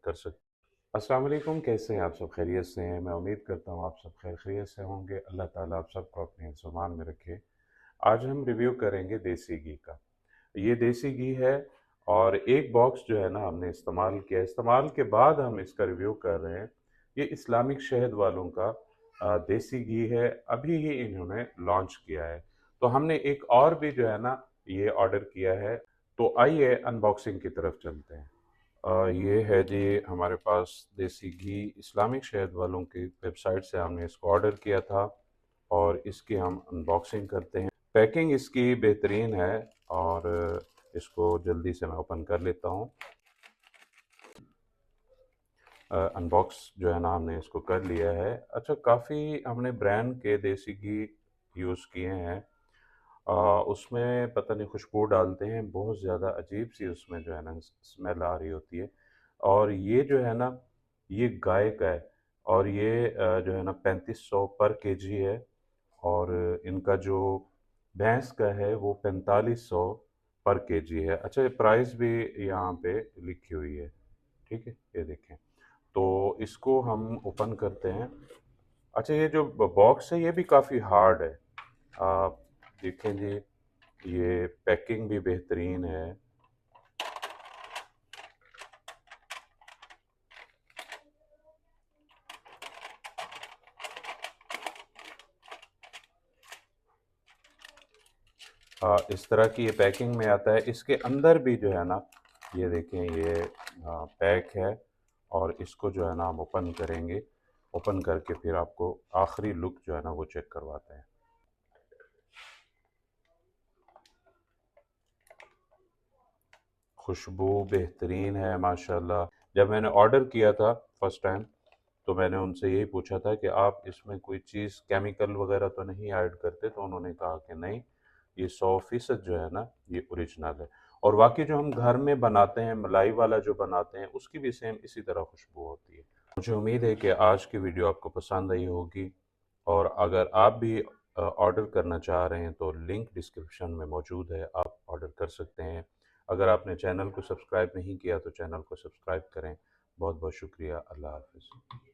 कर सकते। अस्सलाम वालेकुम, कैसे हैं आप सब? खैरियत से हैं? मैं उम्मीद करता हूँ आप सब खैर खैरियत से होंगे। अल्लाह ताला आप सबको अपने हिफ्ज़-ओ-मान में रखे। आज हम रिव्यू करेंगे देसी घी का। ये देसी घी है और एक बॉक्स जो है ना हमने इस्तेमाल किया। इस्तेमाल के बाद हम इसका रिव्यू कर रहे हैं। ये इस्लामिक शहद वालों का देसी घी है। अभी ही इन्होंने लॉन्च किया है। तो हमने एक और भी जो है ना ये ऑर्डर किया है। तो आइए अनबॉक्सिंग की तरफ चलते हैं। ये है जी हमारे पास देसी घी। इस्लामिक शहद वालों की वेबसाइट से हमने इसको ऑर्डर किया था और इसकी हम अनबॉक्सिंग करते हैं। पैकिंग इसकी बेहतरीन है और इसको जल्दी से मैं ओपन कर लेता हूँ। अनबॉक्स जो है ना हमने इसको कर लिया है। अच्छा, काफ़ी हमने ब्रांड के देसी घी यूज़ किए हैं। उसमें पता नहीं खुशबू डालते हैं, बहुत ज़्यादा अजीब सी उसमें जो है ना स्मेल आ रही होती है। और ये जो है ना ये गाय का है और ये जो है ना 3500 पर केजी है। और इनका जो भैंस का है वो 4500 पर केजी है। अच्छा, ये प्राइस भी यहाँ पे लिखी हुई है। ठीक है, ये देखें। तो इसको हम ओपन करते हैं। अच्छा, ये जो बॉक्स है ये भी काफ़ी हार्ड है। आप देखें जी, ये पैकिंग भी बेहतरीन है। इस तरह की ये पैकिंग में आता है। इसके अंदर भी जो है ना ये देखें, ये पैक है और इसको जो है ना हम ओपन करेंगे। ओपन करके फिर आपको आखिरी लुक जो है ना वो चेक करवाते हैं। खुशबू बेहतरीन है माशाल्लाह। जब मैंने ऑर्डर किया था फर्स्ट टाइम तो मैंने उनसे यही पूछा था कि आप इसमें कोई चीज़ केमिकल वगैरह तो नहीं ऐड करते? तो उन्होंने कहा कि नहीं, ये 100% जो है ना ये ओरिजिनल है। और वाकई जो हम घर में बनाते हैं, मलाई वाला जो बनाते हैं, उसकी भी सेम इसी तरह खुशबू होती है। मुझे उम्मीद है कि आज की वीडियो आपको पसंद आई होगी और अगर आप भी ऑर्डर करना चाह रहे हैं तो लिंक डिस्क्रिप्शन में मौजूद है, आप ऑर्डर कर सकते हैं। अगर आपने चैनल को सब्सक्राइब नहीं किया तो चैनल को सब्सक्राइब करें। बहुत बहुत शुक्रिया। अल्लाह हाफ़िज़।